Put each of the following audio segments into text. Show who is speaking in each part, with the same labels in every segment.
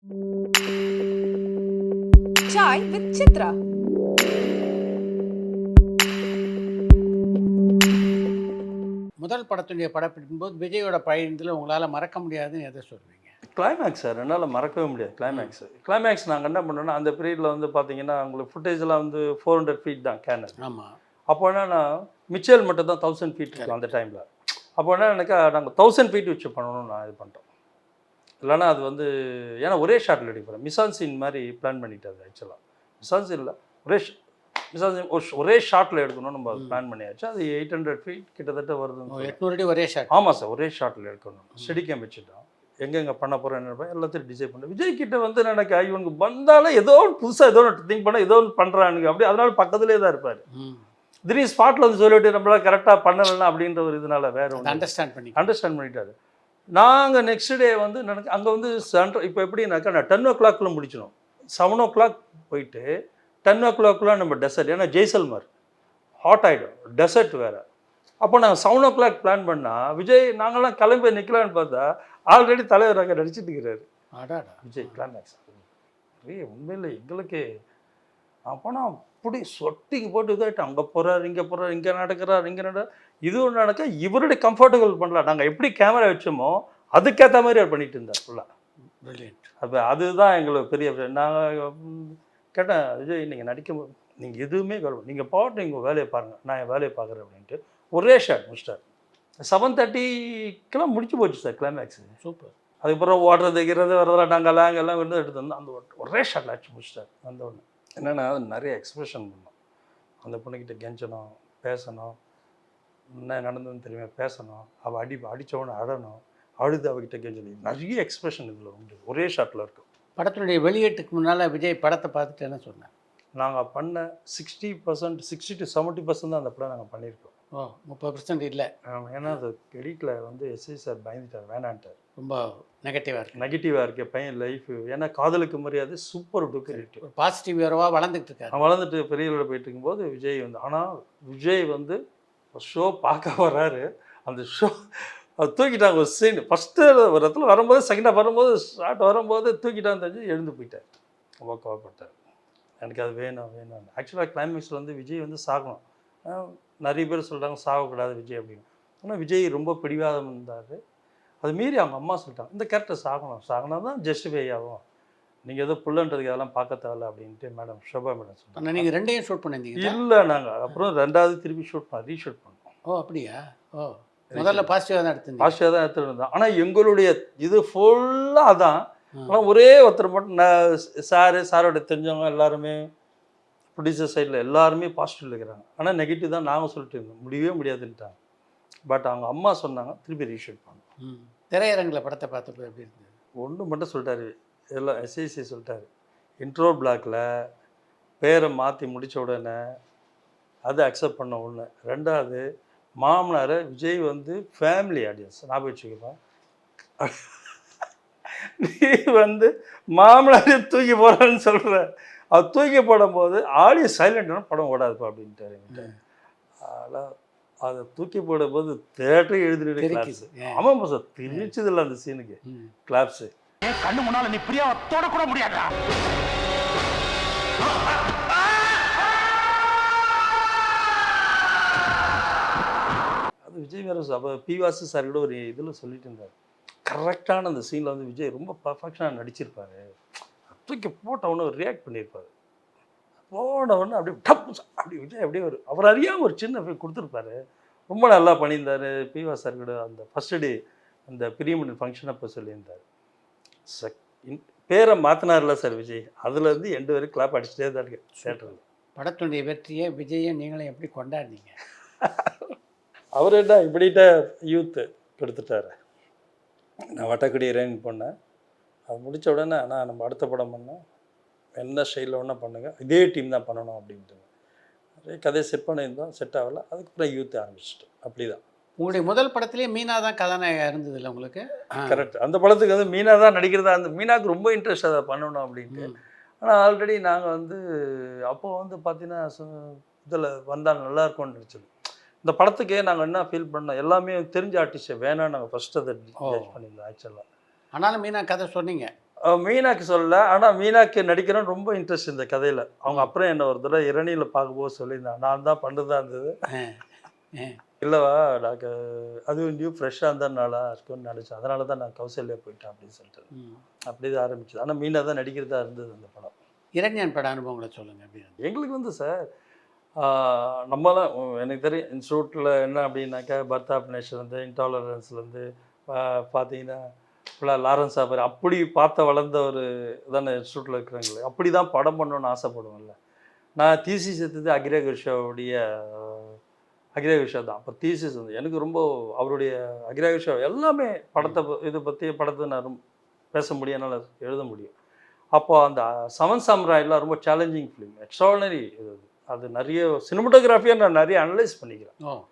Speaker 1: Chai with Chitra.
Speaker 2: முதல் படத்துடைய படப்பிடிக்கும் போது விஜயோட பயணத்தில் உங்களால் மறக்க முடியாதுன்னு எதை சொல்வீங்க?
Speaker 3: கிளைமேக்ஸ் சார் என்னால் மறக்கவே முடியாது. கிளைமேக்ஸ் நாங்கள் என்ன பண்ணோன்னா, அந்த பீரியடில் வந்து பார்த்தீங்கன்னா உங்களுக்கு ஃபுட்டேஜ்லாம் வந்து 400 ஃபீட் தான் கேனன்.
Speaker 2: ஆமாம்.
Speaker 3: அப்போ என்னன்னா மிச்சல் மட்டும் தான் 1000 ஃபீட் இருக்கும் அந்த டைமில். அப்போ என்ன எனக்கு நாங்கள் 1000 ஃபீட் வச்சு பண்ணணும்னு நான் இது பண்ணுறோம். இல்லைன்னா அது வந்து ஏன்னா ஒரே ஷாட்டில் எடுக்கிறோம். மிசான் சீன் மாதிரி பிளான் பண்ணிட்டாரு ஆக்சுவலாக. மிசான் சீனில் ஒரே ஷாட்டில் எடுக்கணும்னு நம்ம பிளான் பண்ணியாச்சு. அது 800 ஃபீட் கிட்டத்தட்ட வருது.
Speaker 2: 800 அடி ஒரே ஷாட்.
Speaker 3: ஆமாம் சார், ஒரே ஷாட்டில் எடுக்கணும். ஸ்டெடி கேம் வச்சுட்டோம். எங்கெங்கே பண்ண போகிறோம் என்ன எல்லாத்தையும் டிசைட் பண்ணேன். விஜய் கிட்ட வந்து எனக்கு இவனுக்கு வந்தாலும் ஏதோ ஒன்று புதுசாக ஏதோ ஒன்று திங்க் பண்ண ஏதோ ஒன்று பண்ணுறானுங்க அப்படி. அதனால பக்கத்துலேயே தான் இருப்பார். திடீர் ஸ்பாட்டில் வந்து சொல்லிவிட்டு நம்மளால் கரெக்டாக பண்ணலைன்னா அப்படின்ற ஒரு இதனால வேறு ஒன்று அண்டர்ஸ்டாண்ட் பண்ணிட்டாரு. நாங்கள் நெக்ஸ்ட் டே வந்து எனக்கு அங்கே வந்து இப்போ எப்படின்னாக்கா நான் 10 o'clock முடிச்சிடும். 7 o'clock போயிட்டு 10 o'clock நம்ம டெசர்ட். ஏன்னா ஜெய்சல்மர் ஹாட் ஆகிடும், டெசர்ட் வேறு. அப்போ நாங்கள் 7 o'clock பிளான் பண்ணால் விஜய் நாங்கள்லாம் கிளம்பி நிற்கலான்னு பார்த்தா ஆல்ரெடி தலைவர் அங்கே நடிச்சிட்டு இருக்கிறாரு. விஜய் கிளைமேக்ஸ் உண்மையில் எங்களுக்கு அப்போனா அப்படி சொட்டிங்க போட்டு இதாகிட்டு அங்கே போகிறார், இங்கே போகிறார், இங்கே நடக்கிறார், இங்கே இது ஒன்று நடக்க இவருடைய கம்ஃபர்டபுள் பண்ணலாம். நாங்கள் எப்படி கேமரா வச்சோமோ அதுக்கேற்ற மாதிரி அவர் பண்ணிட்டு இருந்தார் ஃபுல்லாக. பிரில்லியன்ட். அப்போ அதுதான் எங்களுக்கு பெரிய நாங்கள் கேட்டேன், விஜய் நீங்கள் நடிக்கும்போது நீங்கள் எதுவுமே நீங்கள் பாட்டு நீங்கள் வேலையை பாருங்கள், நான் என் வேலையை பார்க்குறேன் அப்படின்ட்டு ஒரே ஷாட் முடிச்சிட்டார். 7:30 முடிச்சு போச்சு சார் கிளைமேக்ஸு. சூப்பர். அதுக்கப்புறம் ஓடுறது கிறது வரதெல்லாம் நாங்கள் அங்கெல்லாம் வந்து எடுத்து வந்து அந்த ஒரே ஷாட்டில் அடிச்சு முடிச்சிட்டார். அந்த ஒன்று என்னென்னா நிறைய எக்ஸ்பிரஷன் பண்ணோம். அந்த பொண்ணுக்கிட்ட கெஞ்சணும், பேசணும், என்ன நடந்ததுன்னு தெரியுமா பேசணும், அவள் அடித்தவொடனே அழணும், அழுது அவகிட்ட கெஞ்சணும், நிறைய எக்ஸ்பிரஷன் இதில் உண்டு ஒரே ஷாட்டில் இருக்கும்.
Speaker 2: படத்தினுடைய வெளியீட்டுக்கு முன்னால் விஜய் படத்தை பார்த்துட்டு என்ன சொன்னேன்?
Speaker 3: நாங்கள் பண்ண 60% 60 to 70% தான் அந்த படம் நாங்கள் பண்ணியிருக்கோம்.
Speaker 2: 30% இல்லை.
Speaker 3: ஏன்னா அது எடிட்டில் வந்து எஸ்ஐ சார் பயந்துட்டார், வேணான்ட்டார்.
Speaker 2: ரொம்ப
Speaker 3: நெகட்டிவாக இருக்கு பையன் லைஃப். ஏன்னா காதலுக்கு மரியாதை சூப்பர் டூக்கர் ஹிட்,
Speaker 2: பாசிட்டிவ் ஹீரோவாக வளர்ந்துட்டு இருக்காரு.
Speaker 3: வளர்ந்துட்டு பெரிய லெவலில் போயிட்டு இருக்கும்போது விஜய் வந்து ஆனால் விஜய் வந்து ஷோ பார்க்க வர்றாரு. அந்த ஷோ அது தூக்கிட்டாங்க. ஒரு சீன் ஃபஸ்ட்டு ஒரு இடத்துல வரும்போது செகண்டாக வரும்போது ஷார்ட் வரும்போது தூக்கிட்டான்னு தெரிஞ்சு எழுந்து போயிட்டார். ரொம்ப கோவப்பட்டார். எனக்கு அது வேணும். ஆக்சுவலாக கிளைமேக்ஸில் வந்து விஜய் வந்து சாகணும். நிறைய பேர் சொல்கிறாங்க சாகக்கூடாது விஜய் அப்படின்னு. ஆனால் விஜய் ரொம்ப பிடிவாதம் இருந்தார். அது மீறி அவங்க அம்மா சொல்லிட்டாங்க இந்த கேரக்டர் சாகணும் தான் ஜஸ்டிஃபை ஆகும், நீங்கள் ஏதோ புள்ளன்றதுக்கு அதெல்லாம் பார்க்க தேவையில்ல அப்படின்ட்டு மேடம் ஷோபா மேடம் சொன்னாங்க.
Speaker 2: நீங்கள் ரெண்டையும் ஷூட் பண்ணியிருந்தீங்க?
Speaker 3: இல்லை, நாங்கள் அப்புறம் ரெண்டாவது திருப்பி ரீஷூட் பண்ணோம்.
Speaker 2: அப்படியா? முதல்ல பாசிட்டிவாக தான்
Speaker 3: எடுத்துகிட்டு இருந்தோம். ஆனால் எங்களுடைய இது ஃபுல்லாக தான். ஆனால் ஒரே ஒருத்தர் மட்டும் சாரோட தெரிஞ்சவங்க எல்லாருமே ப்ரொடியூசர் சைடில் எல்லாருமே பாசிட்டிவ் இருக்கிறாங்க. ஆனால் நெகட்டிவ் தான் நாங்கள் சொல்லிட்டு இருந்தோம், முடியவே முடியாதுன்ட்டாங்க. பட் அவங்க அம்மா சொன்னாங்க திருப்பி ரீஷூட் பண்ணோம்.
Speaker 2: திரையரங்கில் படத்தை பார்த்தப்போ எப்படி இருந்தது?
Speaker 3: ஒன்று மட்டும் சொல்லிட்டாரு, எல்லாம் எஸ்ஐசி சொல்லிட்டாரு, இன்ட்ரோ பிளாக்கில் பேரை மாற்றி முடித்த உடனே அதை அக்செப்ட் பண்ண ஒன்று. ரெண்டாவது மாமனாரை விஜய் வந்து ஃபேமிலி ஆடியன்ஸ் ஞாபகம் வச்சுக்கலாம். நீ வந்து மாமனாரே தூக்கி போகிறான்னு சொல்கிற, அது தூக்கி போடும்போது ஆடியோ சைலண்ட்னா படம் ஓடாதுப்பா அப்படின்ட்டு. அதெல்லாம் அதை தூக்கி போடும்போது தேட்டரே எழுதிட்டு ஆமாம் சார் தெரிச்சதில்லை அந்த சீனுக்கு கிளாப்ஸு.
Speaker 4: கண்ணு முன்னால நீ பிரியாவை தொடக்கூட முடியாதா?
Speaker 3: அது விஜய் வேறு அப்போ பிவாசு சார் கூட ஒரு இதில் சொல்லிட்டு இருந்தார், கரெக்டான அந்த சீனில் வந்து விஜய் ரொம்ப பர்ஃபெக்ஷனாக நடிச்சிருப்பார். தூக்கி போட்டவொன்னே ஒரு ரியாக்ட் பண்ணியிருப்பார். போனவொடனே அப்படியே டப்பு அப்படி விஜய் அப்படியே அவர் அறியாமல் ஒரு சின்ன கொடுத்துருப்பாரு. ரொம்ப நல்லா பண்ணியிருந்தார். பிவாஸ் சார் கூட அந்த ஃபஸ்ட்டு டே அந்த பிரியமணி ஃபங்க்ஷன் அப்போ சொல்லியிருந்தார். பேரை மாற்றினார்ல சார் விஜய், அதுலேருந்து எண்டு வரைக்கும் கிளாப் அடிச்சுட்டே தான் இருக்கு தேட்டரில்.
Speaker 2: படத்துடைய வெற்றியை விஜயை நீங்களும் எப்படி கொண்டாடினீங்க?
Speaker 3: அவர் என்ன இப்படிட்ட யூத்து கொடுத்துட்டாரு. நான் வட்டக்கடி ரேங்க் பண்ணேன். அது முடித்த உடனே ஆனால் நம்ம அடுத்த படம் பண்ணோம், என்ன ஸ்டைலில் ஒன்றா பண்ணுங்க, இதே டீம் தான் பண்ணணும் அப்படின்ட்டு நிறைய கதையை செட் பண்ணியிருந்தோம். செட் ஆகலை. அதுக்கப்புறம் யூத் ஆரம்பிச்சிட்டோம். அப்படி தான்.
Speaker 2: உங்களுடைய முதல் படத்துலேயே மீனா தான் கதாநாயகம் இருந்தது இல்லை உங்களுக்கு?
Speaker 3: கரெக்ட். அந்த படத்துக்கு வந்து மீனா தான் நடிக்கிறதா, அந்த மீனாவுக்கு ரொம்ப இன்ட்ரெஸ்ட் அதை பண்ணணும் அப்படின்ட்டு. ஆனால் ஆல்ரெடி நாங்கள் வந்து அப்போது வந்து பார்த்தீங்கன்னா இதில் வந்தால் நல்லாயிருக்கும்னு நினச்சது. இந்த படத்துக்கே நாங்கள் என்ன ஃபீல் பண்ணோம், எல்லாமே தெரிஞ்ச ஆர்டிஸ்ட்டை வேணாம் நாங்கள் ஃபஸ்ட்டு அதை ஜட்ஜ் பண்ணியிருந்தோம் ஆக்சுவலாக.
Speaker 2: ஆனாலும் மீனா கதை சொன்னீங்க?
Speaker 3: மீனாக்கு சொல்லல, ஆனால் மீனாக்கு நடிக்கிறோன்னு ரொம்ப இன்ட்ரெஸ்ட் இந்த கதையில். அவங்க அப்புறம் என்ன ஒரு தடவை இரணியில் பார்க்கும்போது சொல்லியிருந்தாங்க, நான் தான் பண்ணுறதா இருந்தது. இல்லைவா நாங்கள் அதுவும் நியூ ஃப்ரெஷ்ஷாக இருந்தால் நல்லா இருக்கும்னு நினச்சேன், அதனால தான் நான் கௌசல்யா போயிட்டேன் அப்படின்னு சொல்லிட்டு அப்படி தான் ஆரம்பிச்சது. ஆனால் மீனா தான் நடிக்கிறதா இருந்தது அந்த படம்.
Speaker 2: இரண்யன் பட அனுபவங்களை சொல்லுங்கள் அப்படின்னு.
Speaker 3: எங்களுக்கு வந்து சார் நம்மலாம் எனக்கு தெரியும் இன்ஸ்டியூட்டில் என்ன அப்படின்னாக்கா பர்த் ஆஃப் நேஷன்லேருந்து இன்டாலரன்ஸ்லேருந்து பார்த்தீங்கன்னா ஃபுல்லாக லாரன்ஸ் ஆபர் அப்படி பார்த்த வளர்ந்த ஒரு இதான இன்ஸ்டியூட்டில் இருக்கிறாங்களே, அப்படி தான் படம் பண்ணணுன்னு ஆசைப்படுவேன்ல. நான் தீசிஸ் எடுத்தது அகிரேகர்ஷாவுடைய அகிரேகர்ஷா தான். அப்போ தீசிஸ் வந்து எனக்கு ரொம்ப அவருடைய அகிரேகர்ஷா எல்லாமே படத்தை இதை பற்றி படத்தை நான் ரொம்ப பேச முடியும், என்னால் எழுத முடியும். அப்போ அந்த செவன் சாம்ராய்லாம் ரொம்ப சேலஞ்சிங் ஃபிலிம், எக்ஸ்ட்ராடனரி இது. அது நிறைய சினிமோட்டோகிராஃபியாக நான் நிறைய அனலைஸ் பண்ணிக்கிறேன். ஆமாம்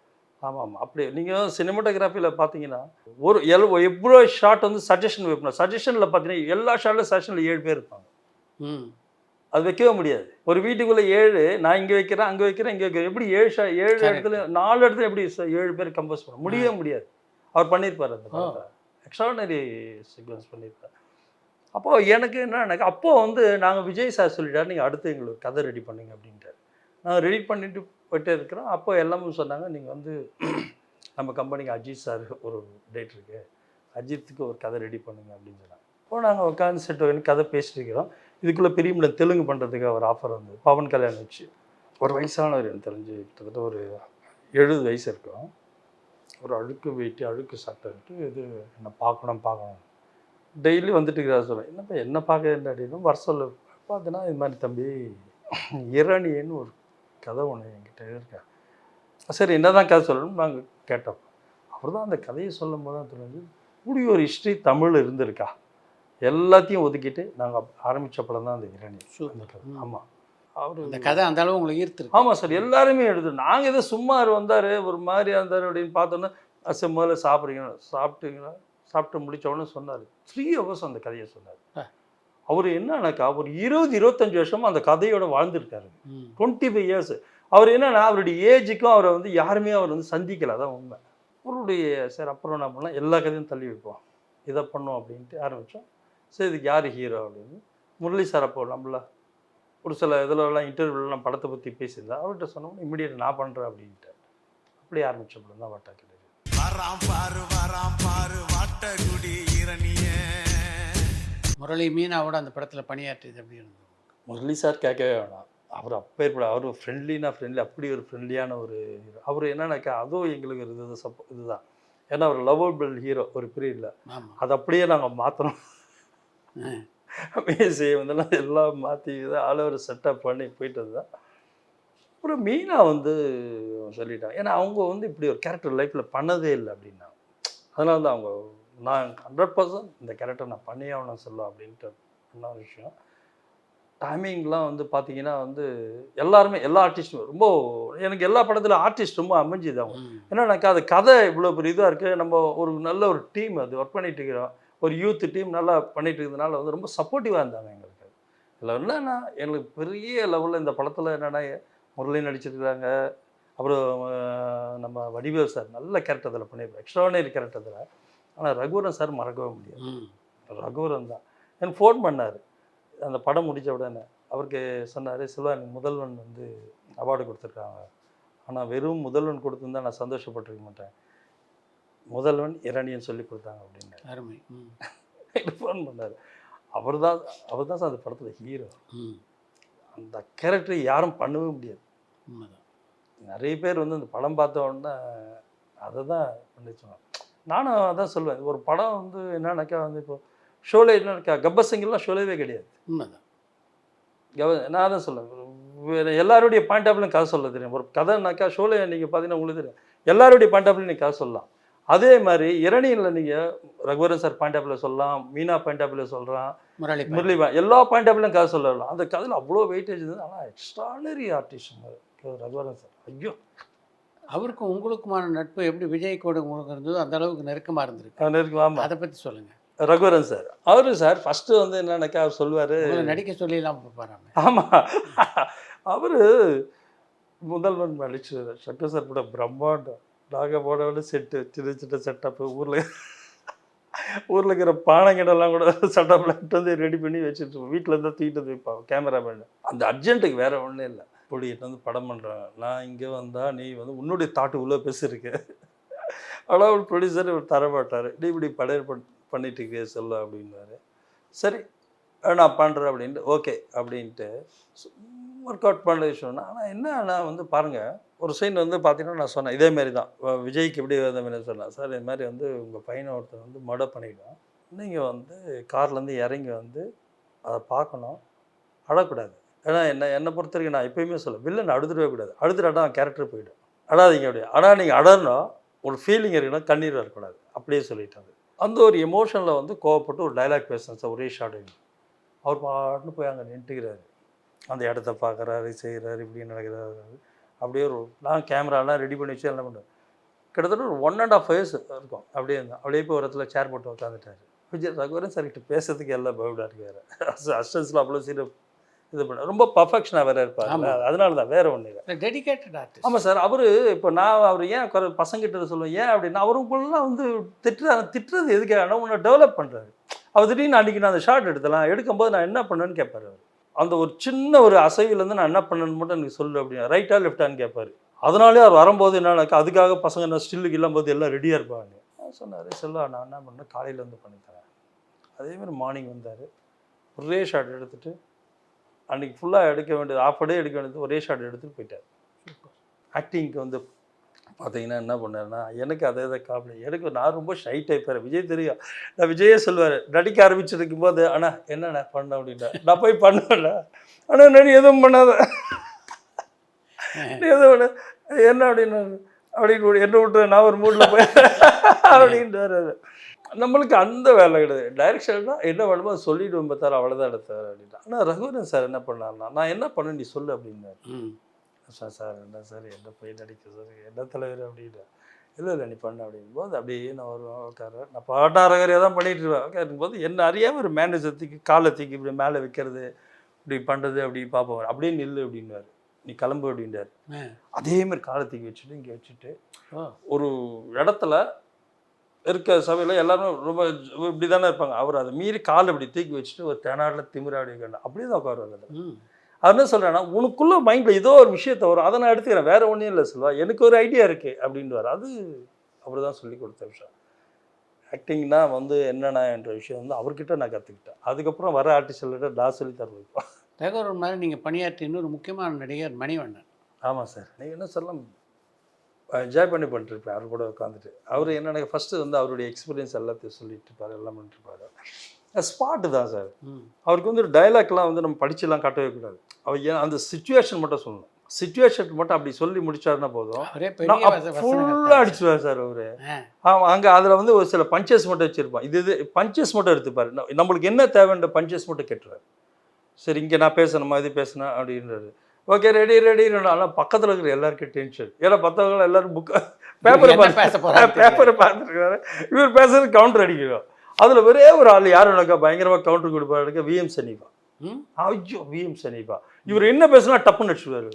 Speaker 3: ஆமாம். அப்படி நீங்கள் சினிமோட்டோகிராஃபியில் பார்த்தீங்கன்னா ஒரு எவ்வளோ ஷாட் வந்து சஜஷன் வைப்பணும். சஜஷனில் பார்த்தீங்கன்னா எல்லா ஷாட்டில் சஜஷனில் 7 பேர் இருப்பாங்க. அது வைக்கவே முடியாது. ஒரு வீட்டுக்குள்ளே 7, நான் இங்கே வைக்கிறேன், அங்கே வைக்கிறேன், இங்கே வைக்கிறேன். எப்படி 7 இடத்துல 4 இடத்துல எப்படி 7 பேர் கம்போஸ் பண்ண முடியவே முடியாது. அவர் பண்ணியிருப்பார் அந்த படத்தை. எக்ஸ்ட்ராடனரி சீக்வன்ஸ் பண்ணியிருப்பார். அப்போது எனக்கு என்ன அப்போது வந்து நாங்கள் விஜய் சார் சொல்லிட்டார், நீங்கள் அடுத்து எங்களுக்கு கதை ரெடி பண்ணுங்க அப்படின்ட்டார். நான் ரெடி பண்ணிட்டு போயிட்டே இருக்கிறோம். அப்போ எல்லாமே சொன்னாங்க, நீங்கள் வந்து நம்ம கம்பெனிக்கு அஜித் சார் ஒரு டேட் இருக்குது, அஜித்துக்கு ஒரு கதை ரெடி பண்ணுங்க அப்படின்னு சொன்னாங்க. அப்போ நாங்கள் உட்காந்து செட் கதை பேசிட்டு இருக்கிறோம். இதுக்குள்ளே பெரிய தெலுங்கு பண்ணுறதுக்கு ஒரு ஆஃபர் வந்து பவன் கல்யாணம் வச்சு ஒரு வயசானவர் எனக்கு தெரிஞ்சு கிட்டத்தட்ட ஒரு 70 வயசு இருக்கும். ஒரு அழுக்கு வெயிட்டு அழுக்கு சட்டை விட்டு இது என்ன பார்க்கணும் டெய்லி வந்துட்டு இருக்கிறார். சொல்லுவேன், என்னப்பா என்ன பார்க்குறேன் அப்படின்னு வர சொல்ல பார்த்தீங்கன்னா, இது மாதிரி தம்பி இரணியன்னு ஒரு கதை ஒன்று என்கிட்ட இருக்கேன். சரி என்ன தான் கதை சொல்லணும்னு நாங்கள் கேட்டோம். அவர் தான் அந்த கதையை சொல்லும் போது தான் தெரிஞ்சு இப்படி ஒரு ஹிஸ்ட்ரி தமிழ் இருந்திருக்கா. எல்லாத்தையும் ஒதுக்கிட்டு நாங்கள் ஆரம்பித்த படம் தான் அந்த இரணியன் அந்த கதை. ஆமாம், அவர்
Speaker 2: அந்த கதை அந்த அளவு உங்களுக்கு ஈர்த்துருக்கு.
Speaker 3: ஆமாம் சார், எல்லாருமே எடுத்து நாங்கள் ஏதோ சும்மா வந்தார் ஒரு மாதிரியாக இருந்தார் அப்படின்னு பார்த்தோன்னா, முதல்ல சாப்பிட்டீங்களா சாப்பிட்டு முடித்த உடனே சொன்னார் 3 hours அந்த கதையை சொன்னார். அவர் என்னன்னாக்கா ஒரு 20-25 வருஷமாக அந்த கதையோட வாழ்ந்துருக்காரு. 25 years. அவர் என்னன்னா அவருடைய ஏஜுக்கும் அவரை வந்து யாருமே அவர் வந்து சந்திக்கலை, அதான் உண்மை. அவருடைய சார் அப்புறம் என்ன பண்ணலாம், எல்லா கதையும் தள்ளி வைப்போம், இதை பண்ணோம் அப்படின்ட்டு ஆரம்பித்தோம். சரி இதுக்கு யார் ஹீரோ அப்படின்னு முரளி சார் அப்போ நம்மள ஒரு சில இதிலலாம் இன்டர்வியூலாம் படத்தை பற்றி பேசியிருந்தா அவர்கிட்ட சொன்னோம், இம்மிடியேட் நான் பண்ணுறேன் அப்படின்ட்டு. அப்படி ஆரம்பித்த படம் தான் வாட்டா கிடையாது.
Speaker 2: முரளி மீனாவோட அந்த படத்தில் பணியாற்றியது எப்படி இருந்தது?
Speaker 3: முரளி சார் கேட்கவே வேணாம். அவர் அப்பேற்பட அவர் ஃப்ரெண்ட்லி, அப்படி ஒரு ஃப்ரெண்ட்லியான ஒரு ஹீரோ. அவர் என்னன்னாக்கா அதுவும் எங்களுக்கு ஒரு இதுதான். ஏன்னா அவர் லவ்வபிள் ஹீரோ ஒரு பீரியடில். அதை அப்படியே நாங்கள் மாற்றணும், மீசையை வந்தெல்லாம் எல்லாம் மாற்றி ஆல் ஓவர் செட்டப் பண்ணி போயிட்டது தான். அப்புறம் மீனா வந்து சொல்லிட்டாங்க, ஏன்னா அவங்க வந்து இப்படி ஒரு கேரக்டர் லைஃப்பில் பண்ணதே இல்லை அப்படின்னா, அதனால தான் அவங்க நான் 100% இந்த கேரக்டர் நான் பண்ணியே ஆகணும் சொல்ல அப்படின்ட்டு என்ன விஷயம். டைமிங்லாம் வந்து பார்த்தீங்கன்னா வந்து எல்லாருமே எல்லா ஆர்டிஸ்ட்டும் ரொம்ப எனக்கு எல்லா படத்தில் ஆர்டிஸ்ட் ரொம்ப அமைஞ்சுது. அவங்க என்னன்னாக்கா அது கதை இவ்வளோ பெரிய இதாக இருக்குது, நம்ம ஒரு நல்ல ஒரு டீம் அது ஒர்க் பண்ணிட்டு இருக்கிறோம், ஒரு யூத் டீம் நல்லா பண்ணிட்டு இருக்கிறதுனால வந்து ரொம்ப சப்போர்ட்டிவாக இருந்தாங்க எங்களுக்கு. இதில் என்னன்னா எங்களுக்கு பெரிய லெவலில் இந்த படத்தில் என்னென்னா முரளி நடிச்சிருக்கிறாங்க, அப்புறம் நம்ம வடிவேல் சார் நல்ல கேரக்டர் அதில் பண்ணியிருப்பார், எக்ஸ்ட்ராடனரி கேரக்டர் அதில். ஆனால் ரகுவரன் சார் மறக்கவே முடியாது. ரகுவரன் தான் எனக்கு ஃபோன் பண்ணார் அந்த படம் முடித்த உடனே. அவருக்கு சொன்னார், சில்வா எனக்கு முதல்வன் வந்து அவார்டு கொடுத்துருக்காங்க, ஆனால் வெறும் முதல்வன் கொடுத்துருந்தா நான் சந்தோஷப்பட்டிருக்க மாட்டேன், முதல்வன் இரணியன் சொல்லி கொடுத்தாங்க அப்படின்னு
Speaker 2: அருமை
Speaker 3: ஃபோன் பண்ணார். அவர் தான் சார் அந்த படத்தில் ஹீரோ. அந்த கேரக்டரை யாரும் பண்ணவே முடியாது. நிறைய பேர் வந்து அந்த படம் பார்த்த உடனே அதை தான் பண்ணிச்சோம். நானும் அதான் சொல்லுவேன், ஒரு படம் வந்து என்னன்னாக்கா வந்து இப்போ ஷோலே என்னக்கா கப்பர் சிங்கெல்லாம் ஷோலேவே கிடையாது. நான் தான் சொல்லுவேன், எல்லாருடைய பாயிண்ட் ஆஃப்லையும் கதை சொல்ல தெரியும். ஒரு கதைனாக்கா ஷோலே நீங்கள் பார்த்தீங்கன்னா உங்களுக்கு தெரியும், எல்லாருடைய பாயிண்ட் ஆஃப்லையும் நீங்கள் கதை சொல்லலாம். அதே மாதிரி இரணியனில் நீங்கள் ரகுவரன் சார் பாயிண்ட் ஆஃப்ல சொல்லலாம், மீனா பாயிண்ட் ஆஃப்ல சொல்கிறான், முரளி எல்லா பாயிண்ட் ஆஃப்லையும் கதை சொல்லலாம். அந்த கதையில் அவ்வளோ வெயிட்டேஜ் இருந்தது. ஆனால் எக்ஸ்ட்ராடனரி ஆர்டிஸ்ட் ரகுவரன் சார். ஐயோ,
Speaker 2: அவருக்கும் உங்களுக்குமான நட்பு எப்படி விஜய் கூட உங்களுக்கு இருந்ததோ அந்த அளவுக்கு நெருக்கமாக இருந்திருக்கு.
Speaker 3: ஆமாம்,
Speaker 2: அதை பற்றி சொல்லுங்கள்.
Speaker 3: ரகுவரன் சார் அவரு சார் ஃபஸ்ட்டு வந்து என்னன்னாக்கா அவர் சொல்லுவார்,
Speaker 2: நடிக்க சொல்லிலாம் போகிறாங்க.
Speaker 3: ஆமாம், அவர் முதல்வன் நடிச்சு சக்கர் சார் கூட பிரம்மாண்டம் நாங்கள் போனோட செட்டு சின்ன சின்ன செட்டப்பு ஊரில் ஊரில் இருக்கிற பானைங்கிடலாம் கூட சட்டப் லைட் வந்து ரெடி பண்ணி வச்சுட்டு வீட்டில் இருந்தால் தூக்கிட்டு வந்து வைப்பாங்க கேமராமேன். அந்த அர்ஜென்ட்டுக்கு வேறு ஒன்றும் இல்லை. இப்படி வந்து படம் பண்ணுறேன் நான் இங்கே வந்தால் நீ வந்து உன்னுடைய தாட்டு உள்ளே பேசியிருக்கு. ஆனால் ஒரு ப்ரொடியூசர் இவர் தரமாட்டார். நீ இப்படி படம் பண்ணிட்டு இருக்க சொல்ல அப்படின்னாரு. சரி நான் பண்ணுறேன் அப்படின்ட்டு ஓகே அப்படின்ட்டு ஒர்க் அவுட் பண்ண விஷயம்னா. ஆனால் என்ன நான் வந்து பாருங்கள் ஒரு சைன் வந்து பார்த்தீங்கன்னா நான் சொன்னேன் இதேமாரி தான் விஜய்க்கு எப்படி வந்த மாதிரி சொன்னேன். சார் இது மாதிரி வந்து உங்கள் பையனை ஒருத்தர் வந்து மர்டர் பண்ணிவிடும், நீங்கள் வந்து கார்லேருந்து இறங்கி வந்து அதை பார்க்கணும், அழக்கூடாது. ஏன்னா என்னை பொறுத்த வரைக்கும் நான் எப்பயுமே சொல்ல வில்லன் அழுதுடவே கூடாது. அழுதுடாட்டா கேரக்டர் போய்டும். அழாதீங்க அப்படியே. ஆனால் நீங்கள் அழறணும், ஒரு ஃபீலிங் இருக்குன்னா கண்ணீர் வரக்கூடாது. அப்படியே சொல்லிட்டாரு. அந்த ஒரு எமோஷனில் வந்து கோவப்பட்டு ஒரு டைலாக் பேசுகிறேன் சார் ஒரே ஷார்ட். அவர் பாட்டுன்னு போய் அங்கே நின்றுக்கிறாரு, அந்த இடத்த பார்க்குறாரு, செய்கிறாரு, இப்படி நடக்கிறாரு. அப்படியே ஒரு நான் கேமராலாம் ரெடி பண்ணி வச்சு என்ன பண்ணுவேன். கிட்டத்தட்ட ஒரு 1.5 years இருக்கும். அப்படியே இருந்தேன். அப்படியே போய் ஒரு இடத்துல சேர் போட்டு உட்காந்துட்டாரு. விஜய் ரகுவரன் சார்கிட்ட பேசுறதுக்கு எல்லாம் பயப்படா இருக்காரு. அசிஸ்டன்ஸில் அவ்வளோ சீக்கிரம் இது பண்ண ரொம்ப பர்ஃபெக்ஷனாக வேறு இருப்பார். அதனால தான் வேறு ஒன்று இல்லை.
Speaker 2: Dedicated artist.
Speaker 3: ஆமாம் சார். அவர் இப்போ நான் அவர் ஏன் பசங்கிட்ட சொல்லுவேன் ஏன் அப்படின்னா அவருக்குள்ளலாம் வந்து திட்டுறது எதுக்காக உன்னை டெவலப் பண்ணுறாரு. அவர் திடீர்னு அன்றைக்கி நான் அந்த ஷார்ட் எடுக்கும்போது நான் என்ன பண்ணேன்னு கேட்பார். அவர் அந்த ஒரு சின்ன ஒரு அசைவிலேருந்து நான் என்ன பண்ணேன்னு மட்டும் எனக்கு சொல்லு அப்படின்னா ரைட்டா லெஃப்டான்னு கேட்பார். அதனாலே அவர் வரும்போது என்னன்னாக்கா அதுக்காக பசங்க என்ன ஸ்டில்லுக்கு இல்லாம்போது எல்லாம் ரெடியாக இருப்பாங்க. சொன்னார் செல்லா நான் என்ன பண்ணேன் காலையில் வந்து பண்ணித்தரேன். அதேமாதிரி மார்னிங் வந்தார். ஒரே ஷார்ட் எடுத்துகிட்டு அன்றைக்கி ஃபுல்லாக எடுக்க வேண்டியது ஆஃப் டே எடுக்க வேண்டியது ஒரே ஷார்ட் எடுத்துகிட்டு போயிட்டார். ஆக்டிங்க்கு வந்து பார்த்தீங்கன்னா என்ன பண்ணாருன்னா எனக்கு அதே காமெடி. எனக்கு நான் ரொம்ப ஷை டைப்பார். விஜய் தெரியும். நான் விஜயே சொல்லுவார் நடிக்க ஆரம்பிச்சிருக்கும் போது அண்ணா என்னண்ணா பண்ண அப்படின்னா நான் போய் பண்ணுவேண்ணா. ஆனால் நான் எதுவும் பண்ணாத எதுவும் என்ன அப்படின்னு என்ன விட்டு நான் ஒரு மூடில் போய் அப்படின்ட்டு நம்மளுக்கு அந்த வேலை கிடையாது. டைரக்ஷன் தான் என்ன வேணுமோ அதை சொல்லிவிட்டு பார்த்தாரு அவ்வளோதான் எடுத்தார் அப்படின்னா. ஆனால் ரகுவரன் சார் என்ன பண்ணாருன்னா நான் என்ன பண்ணேன் நீ சொல்லு அப்படின்னாரு. சார் என்ன சார் என்ன போய் நடிக்க சார் என்ன தலைவர் அப்படின்னு. இல்லை நீ பண்ண அப்படிங்கும்போது அப்படியே நான் வருவேன் உட்கார நான் பாட்டாரகரையாக தான் பண்ணிகிட்டு இருவேன். உட்காருக்கும்போது என்ன அறியாமல் ஒரு மேனேஜர் தூக்கி காலை தூக்கி இப்படி மேலே வைக்கிறது இப்படி பண்ணுறது அப்படி பார்ப்போம். அப்படியே நில்லு அப்படின்வார். நீ கிளம்பு அப்படின்றார். அதேமாதிரி காலை தூக்கி வச்சுட்டு இங்கே வச்சுட்டு ஒரு இடத்துல இருக்க சபையில் எல்லாரும் ரொம்ப இப்படி தானே இருப்பாங்க. அவர் அதை மீறி காலை இப்படி தூக்கி வச்சுட்டு ஒரு தெனாடில் திமிராடி அப்படியே தான் உட்காருவாங்க. அது என்ன சொல்கிறேன்னா உனக்குள்ளே மைண்டில் ஏதோ ஒரு விஷயத்தை வரும் அதை நான் எடுத்துக்கிறேன் வேறு ஒன்றும் இல்லை சொல்லுவா எனக்கு ஒரு ஐடியா இருக்குது அப்படின்ட்டு. அது அவர் தான் சொல்லி கொடுத்த விஷயம். ஆக்டிங்னா வந்து என்னென்ன என்ற விஷயம் வந்து அவர்கிட்ட நான் கற்றுக்கிட்டேன். அதுக்கப்புறம் வர ஆர்டிஸ்ட்கிட்ட நான் சொல்லி தருவேன்.
Speaker 2: ரகுவரன் மாதிரி நீங்கள் பணியாற்றி இன்னொரு முக்கியமான நடிகர் மணிவண்ணன்.
Speaker 3: ஆமாம் சார். நீங்கள் என்ன சொல்லலாம் என்ஜாய் பண்ணிருப்பேன் அவர் கூட உட்காந்துட்டு. அவர் என்னென்ன ஃபஸ்ட்டு வந்து அவருடைய எக்ஸ்பீரியன்ஸ் எல்லாத்தையும் சொல்லிட்டு இருப்பார் எல்லாம் பண்ணிட்டுருப்பார். ஸ்பாட்டு தான் சார். அவருக்கு வந்து ஒரு டைலாக்லாம் வந்து நம்ம படிச்சுலாம் காட்டவே கூடாது. அவர் ஏன் அந்த சிச்சுவேஷன் மட்டும் சொல்லணும். சிச்சுவேஷன் மட்டும் அப்படி சொல்லி முடிச்சாருன்னா போதும் ஃபுல்லாக அடிச்சுடுவார் சார் அவர். அங்கே அதில் வந்து ஒரு சில பஞ்சஸ் மட்டும் வச்சுருப்பான். இது பஞ்சஸ் மட்டும் எடுத்துப்பார். நம்மளுக்கு என்ன தேவைன்ற பஞ்சஸ் மட்டும் கேட்டுருவார். சரி இங்கே நான் பேசணுமா இது பேசினேன் அப்படின்றது. ஓகே ரெடி ஆனால் பக்கத்தில் இருக்கிற எல்லாருக்கும் டென்ஷன். ஏன்னா மற்றவங்க எல்லோரும் பேப்பரை பார்த்துருக்காரு. இவர் பேசுறது கவுண்டர் அடிக்கிறோம். அதில் ஒரே ஒரு ஆள் யாருனாக்கா பயங்கரமாக கவுண்டர் கொடுப்பாருக்க விஎம் சனீபா. ஐயோ விஎம் சனீபா இவர் என்ன பேசுனா டப்புன்னு அடிச்சுடுவார்.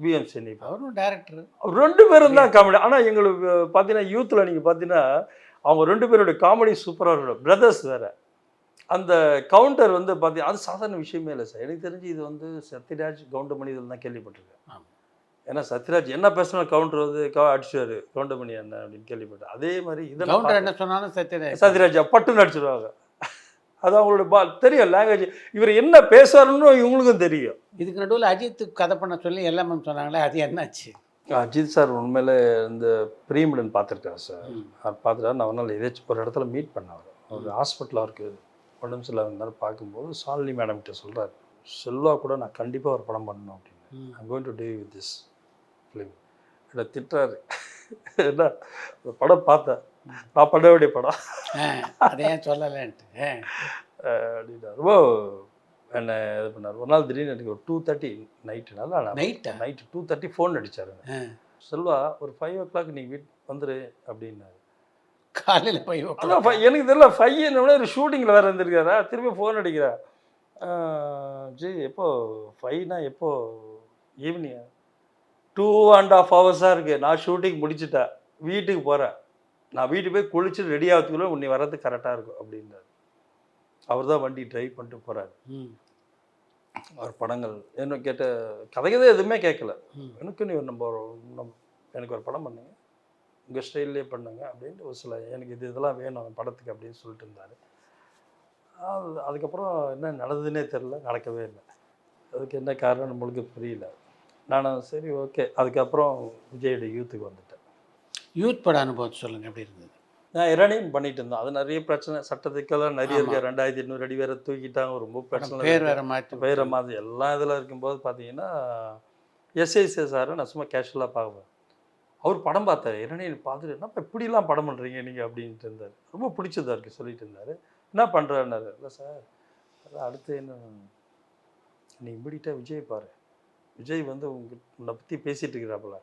Speaker 3: விஎம் சனீபா அவரும் டேரக்டர். 2 பேரும் தான் காமெடி. ஆனால் எங்களுக்கு பார்த்தீங்கன்னா யூத்தில் நீங்கள் பார்த்தீங்கன்னா அவங்க 2 பேருடைய காமெடி சூப்பராக இருக்கும். பிரதர்ஸ் வேறு. அந்த கவுண்டர் வந்து பார்த்தீங்கன்னா அது சாதாரண விஷயமே இல்லை சார். எனக்கு தெரிஞ்சு இது வந்து சத்யராஜ் கவுண்டமணி இதில் தான் கேள்விப்பட்டிருக்கேன். ஏன்னா சத்யராஜ் என்ன பேசினாலும் கவுண்டர் வந்து அடிச்சுவார் கவுண்டமணி என்ன அப்படின்னு கேள்விப்பட்டேன். அதே மாதிரி இதெல்லாம் என்ன சொன்னாலும் சத்யராஜ் பட்டுன்னு அடிச்சிடுவாங்க. அது அவங்களோட தெரியும் லாங்குவேஜ். இவர் என்ன பேசுவாருன்னு இவங்களுக்கும் தெரியும்.
Speaker 2: இதுக்கு நடுவில் அஜித் கதை பண்ண சொல்லி எல்லாமே சொன்னாங்களே அது என்னாச்சு?
Speaker 3: அஜித் சார் உண்மையிலே இந்த பிரீமிடன் பார்த்துருக்காரு சார். அவர் பார்த்துட்டாரு. நான் ஒரு நாள் ஏதாச்சும் ஒரு இடத்துல மீட் பண்ணார். ஒரு ஹாஸ்பிட்டலாக இருக்குது உடம்பு சரியில்லாத இருந்தாலும் பார்க்கும்போது சாலினி மேடம் கிட்ட சொல்கிறார் செல்வா கூட நான் கண்டிப்பாக ஒரு படம் பண்ணணும் அப்படின்னு. I'm going to do with this film. என்னை திட்டுறாரு. என்ன படம் பார்த்தேன் நான் பண்ண வேண்டிய படம்
Speaker 2: அதே சொல்லலேன்ட்டு
Speaker 3: அப்படின்னா ரொம்ப என்னை இது பண்ணார். ஒரு நாள் திடீர்னு எனக்கு ஒரு 2:30 நைட்டுனால நைட்டு 2:30 ஃபோன் அடித்தார். செல்வா ஒரு 5 o'clock நீங்கள் வந்துரு அப்படின்னாரு.
Speaker 2: காலையில் 5 o'clock.
Speaker 3: எனக்கு தெரியல 5 ஒரு ஷூட்டிங்கில் வேறு இருந்திருக்காரா. திரும்பி ஃபோன் அடிக்கிறா. ஜி எப்போ 5னா எப்போ ஈவினிங் 2.5 hours இருக்குது. நான் ஷூட்டிங் முடிச்சுட்டேன் வீட்டுக்கு போகிறேன். நான் வீட்டுக்கு போய் குளிச்சுட்டு ரெடி ஆகிறதுக்குள்ள உன்னை வர்றது கரெக்டாக இருக்கும் அப்படின்றாரு. அவர் தான் வண்டி டிரைவ் பண்ணிட்டு போகிறாரு. அவர் படங்கள் என்ன கேட்ட கதைகதை எதுவுமே கேட்கல. எனக்கு நீ எனக்கு ஒரு படம் பண்ணுங்க, உங்கள் ஸ்டைல்லே பண்ணுங்க அப்படின்ட்டு ஒரு சில எனக்கு இதெல்லாம் வேணும் படத்துக்கு அப்படின்னு சொல்லிட்டு இருந்தார். அதுக்கப்புறம் என்ன நடந்ததுன்னே தெரில, நடக்கவே இல்லை. அதுக்கு என்ன காரணம் நம்மளுக்கு புரியல. நான் சரி ஓகே. அதுக்கப்புறம் விஜயோட யூத்துக்கு வந்துட்டேன்.
Speaker 2: யூத் பட அனுபவத்தை சொல்லுங்கள், எப்படி இருந்தது?
Speaker 3: நான் இரணியன் பண்ணிட்டு இருந்தேன். அது நிறைய பிரச்சனை, சட்டத்துக்கெல்லாம் நிறைய இருக்கு. 2800 அடி வேற தூக்கிட்டாங்க, ரொம்ப பிரச்சனை.
Speaker 2: பேர் வேறு மாற்றி
Speaker 3: பேரை மாதிரி எல்லாம் இதில் இருக்கும்போது பார்த்தீங்கன்னா எஸ்ஐசி சாரை நான் சும்மா கேஷுவலாக பார்ப்பேன். அவர் படம் பார்த்தாரு, இரணியன் பார்த்துட்டு என்னப்பா இப்படிலாம் படம் பண்ணுறீங்க நீங்கள் அப்படின்ட்டு இருந்தார். ரொம்ப பிடிச்சதா இருக்குது சொல்லிட்டு இருந்தார். என்ன பண்ணுறாருன்னாரு. இல்லை சார் அதான் அடுத்து என்ன, நீ இம்மிடியட்டாக விஜய் பாரு, விஜய் வந்து உன்னை பற்றி பேசிகிட்டு இருக்கிறாப்புல,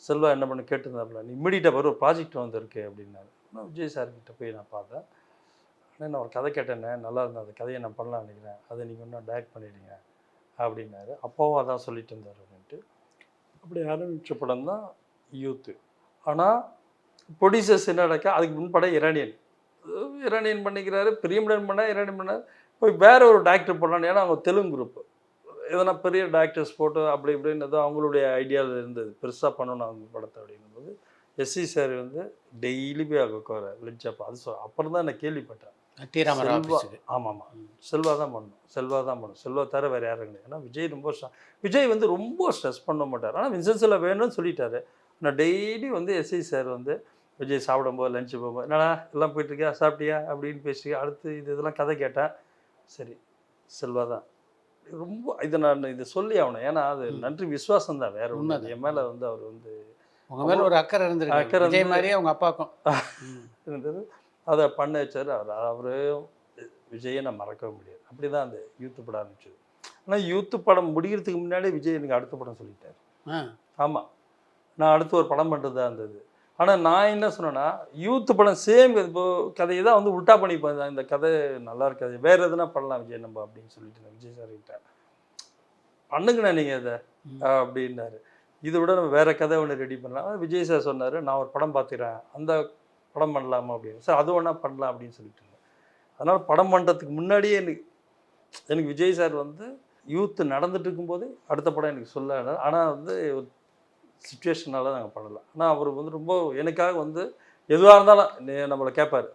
Speaker 3: செல்வா என்ன பண்ண கேட்டுருந்தாப்புல, நீ இம்மிடியட்டாக பாரு ஒரு ப்ராஜெக்ட் வந்துருக்கு அப்படின்னாரு. நான் விஜய் சார்கிட்ட போய் நான் பார்த்தேன். ஆனால் நான் ஒரு கதை கேட்டேன்னே, நல்லா இருந்தேன், அந்த கதையை நான் பண்ணலாம் நினைக்கிறேன், அதை நீங்கள் இன்னும் டைரக்ட் பண்ணிடுங்க அப்படின்னாரு. அப்பாவும் அதான் சொல்லிட்டு இருந்தார் அப்படின்ட்டு. அப்படி ஆரம்பித்த படம் தான் யூத்து. ஆனால் ப்ரொடியூசர்ஸ் என்ன நடக்கா, அதுக்கு முன்படம் இரணியன் பண்ணிக்கிறாரு, பிரியமுடன் பண்ணால் இரணியன் பண்ணார். போய் வேற ஒரு டேரக்டர் பண்ணான்னு, ஏன்னா அவங்க தெலுங்கு குரூப்பு, எதனா பெரிய டேரக்டர்ஸ் போட்டு அப்படி இப்படின்னு தான் அவங்களுடைய ஐடியாவில் இருந்தது, பெருசாக பண்ணணும் அவங்க படத்தை அப்படிங்கும்போது எஸ்சி சார் வந்து டெய்லி போய் அங்கே உட்கார லெட்ஜப். அது அப்புறம் தான் நான் கேள்விப்பட்டேன். ஆமாம் செல்வா தான் பண்ணணும், செல்வா தவிர வேறு யாரும் கிடையாது. ஏன்னா விஜய் விஜய் வந்து ரொம்ப ஸ்ட்ரெஸ் பண்ண மாட்டார். ஆனால் விசன்ஸில் வேணும்னு சொல்லிட்டாரு. நான் டெய்லி வந்து எஸ்ஐ சார் வந்து விஜய் சாப்பிடும்போது லஞ்சு போகும்போது என்னடா எல்லாம் போயிட்டுருக்கியா, சாப்பிட்டியா அப்படின்னு பேசி அடுத்து இதெல்லாம் கதை கேட்டேன். சரி செல்வா தான் ரொம்ப இதை சொல்லி ஆகணும். ஏன்னா அது நன்றி விசுவாசம் தான், வேற ஒன்று. என் மேலே வந்து அவர் வந்து
Speaker 2: உங்க மேலே ஒரு அக்கறை இருந்தது, அக்கறை மாதிரியே அவங்க அப்பாவுக்கும்
Speaker 3: இருந்தது. அதை பண்ண வச்சார் அவர். விஜயை நான் மறக்கவே முடியாது. அப்படி தான் அந்த யூத்து படம் ஆரம்பிச்சது. ஆனால் யூத்து படம் முடிகிறதுக்கு முன்னாடி விஜய் எனக்கு அடுத்த படம் சொல்லிட்டார். ஆமாம், நான் அடுத்து ஒரு படம் பண்ணுறது தான் இருந்தது. ஆனால் நான் என்ன சொன்னேன்னா, யூத்து படம் சேம் இப்போ கதையை தான் வந்து உல்ட்டா பண்ணிப்பேன், இந்த கதை நல்லா இருக்காது, வேறு எதுனா பண்ணலாம் விஜய் நம்ம அப்படின்னு சொல்லிட்டு விஜய் சார் கிட்ட பண்ணுங்கண்ணா நீங்கள் இதை அப்படின்னாரு. இதை விட நம்ம வேறு கதை ஒன்று ரெடி பண்ணலாம். விஜய் சார் சொன்னார், நான் ஒரு படம் பார்த்துக்கிறேன், அந்த படம் பண்ணலாமா அப்படின்னு. சார் அது ஒன்றா பண்ணலாம் அப்படின்னு சொல்லிட்டு இருந்தேன். அதனால் படம் பண்ணுறதுக்கு முன்னாடியே எனக்கு விஜய் சார் வந்து யூத்து நடந்துட்டு இருக்கும்போது அடுத்த படம் எனக்கு சொல்ல. ஆனால் வந்து ஒரு சிச்சுவேஷனால நாங்கள் பண்ணலாம். ஆனால் அவர் வந்து ரொம்ப எனக்காக வந்து எதுவாக இருந்தாலும் நம்மளை கேட்பார்,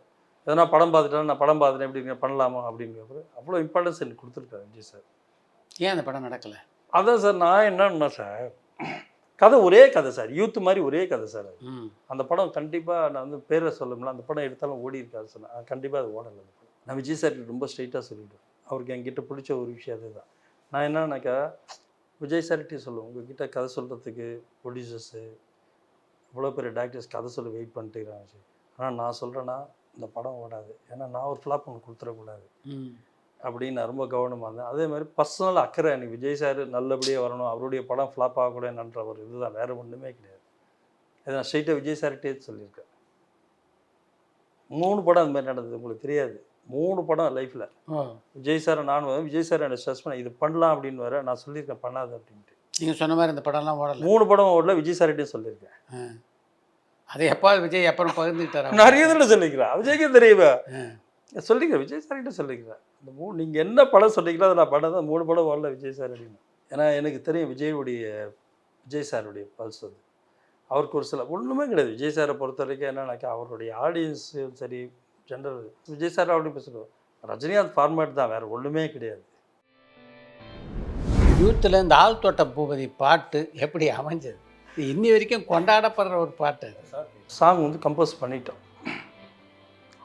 Speaker 3: எதனா படம் பார்த்துட்டா நான் படம் பார்த்துட்டேன் எப்படி பண்ணலாமா அப்படின்னு கேட்பாரு. அவ்வளோ இம்பார்ட்டன்ஸ் எனக்கு கொடுத்துருக்காரு விஜய் சார்.
Speaker 2: ஏன் அந்த படம் நடக்கலை?
Speaker 3: அதான் சார் நான் என்னன்னா சார், கதை ஒரே கதை சார், யூத்து மாதிரி ஒரே கதை சார். அந்த படம் கண்டிப்பாக நான் வந்து பேரை சொல்லணும்ல, அந்த படம் எடுத்தாலும் ஓடி இருக்காது சொன்னேன். கண்டிப்பாக அது ஓடலை. அந்த படம் நான் விஜய் சார் ரொம்ப ஸ்ட்ரைட்டாக சொல்லிவிடுவேன். அவருக்கு என்கிட்ட பிடிச்ச ஒரு விஷயம் அதுதான். நான் என்னன்னாக்கா விஜய் சார்கிட்டே சொல்லுவேன், உங்ககிட்ட கதை சொல்கிறதுக்கு ப்ரொடியூசர்ஸு இவ்வளோ பெரிய டேரக்டர்ஸ் கதை சொல்லி வெயிட் பண்ணிட்டுருக்காங்க. ஆனால் நான் சொல்கிறேன்னா இந்த படம் ஓடாது, ஏன்னா நான் ஒரு ஃப்ளாப் ஒன்று கொடுத்துடக்கூடாது அப்படின்னு நான் ரொம்ப கவனமாக இருந்தேன். அதே மாதிரி பர்சனல் அக்கறை எனக்கு விஜய் சார் நல்லபடியாக வரணும், அவருடைய படம் ஃப்ளாப் ஆகக்கூடாதுன்ற ஒரு இதுதான், வேறு ஒன்றுமே கிடையாது. இதை நான் ஸ்ட்ரைட்டாக விஜய் சார்கிட்டே சொல்லியிருக்கேன். 3 படம் அந்த மாதிரி நடந்தது, உங்களுக்கு தெரியாது. 3 படம் லைஃப்பில் விஜய் சாரை நான் விஜய் சார் என்னை ஸ்ட்ரெஸ் பண்ண இது பண்ணலாம் அப்படின்னு வர நான் சொல்லியிருக்கேன் பண்ணாது அப்படின்ட்டு.
Speaker 2: நீங்கள் சொன்ன மாதிரி இந்த படம்லாம் ஓடலை.
Speaker 3: 3 படம் ஓடல, விஜய் சார்கிட்டே சொல்லியிருக்கேன்.
Speaker 2: அதை எப்போ விஜய் அப்புறம் பகிர்ந்துக்கிட்டார்?
Speaker 3: நிறைய தடவை சொல்லிக்கிறேன், விஜய்க்கே தெரியவா சொல்லிக்கிறேன், விஜய் சார்கிட்ட சொல்லிக்கிறேன். இந்த நீங்கள் என்ன படம் சொன்னீங்களோ அதை நான் பண்ணதான் 3 படம் ஓடல விஜய் சார் அப்படின்னு. ஏன்னா எனக்கு தெரியும் விஜய் சாருடைய பல்ஸ் அது. அவருக்கு ஒரு சில ஒன்றுமே கிடையாது. விஜய் சாரை பொறுத்த வரைக்கும் என்னன்னாக்கா அவருடைய ஆடியன்ஸும் சரி ஜென்ரல் விஜய் சார் அப்படி பேசுகிறோம், ரஜினிகாந்த் ஃபார்மேட் தான், வேறு ஒன்றுமே கிடையாது.
Speaker 2: யூத்தில் இந்த ஆள் தோட்ட பூபதி பாட்டு எப்படி அமைஞ்சது? இன்னி வரைக்கும் கொண்டாடப்படுற ஒரு பாட்டு.
Speaker 3: சாங் வந்து கம்போஸ் பண்ணிட்டோம்,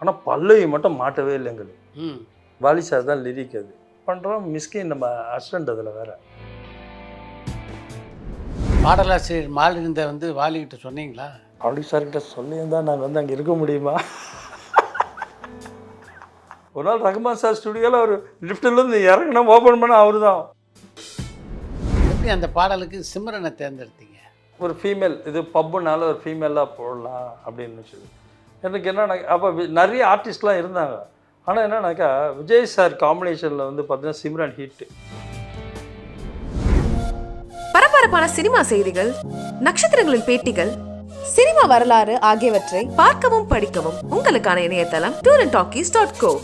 Speaker 3: ஆனால் பல்லவி மட்டும் மாட்டவே இல்லை எங்களுக்கு. வாலி சார் தான் லிரிக் அது பண்ணுறோம், மிஸ்கின் நம்ம அசிஸ்டண்ட் அதில் வேறு.
Speaker 2: பாடலாசிரியர் மாலிருந்த வந்து வாலிக்கிட்ட சொன்னீங்களா?
Speaker 3: வாலி சார்கிட்ட சொல்லியிருந்தா நாங்கள் வந்து அங்கே இருக்க முடியுமா? ஒரு நாள் ரஹ்மான் சார் ஸ்டுடியோவில் ஒரு லிஃப்ட்லேருந்து இறங்கணும் ஓப்பன் பண்ண அவர் தான்.
Speaker 2: எப்படி அந்த பாடலுக்கு சிம்ரனை தேர்ந்தெடுத்தீங்க?
Speaker 3: ஒரு ஃபீமேல், இது பப்புனால ஒரு ஃபீமேலாக போடலாம் அப்படின்னு வச்சுது. எனக்கு என்னன்னா அப்போ நிறைய ஆர்டிஸ்ட்லாம் இருந்தாங்க. ஆனால் என்னன்னாக்கா விஜய் சார் காம்பினேஷனில் வந்து பார்த்தீங்கன்னா சிம்ரன் ஹிட்.
Speaker 1: பரபரப்பான சினிமா செய்திகள், நட்சத்திரங்களின் பேட்டிகள், சினிமா வரலாறு ஆகியவற்றை பார்க்கவும் படிக்கவும் உங்களுக்கான இணையதளம் tourandtalkies.co.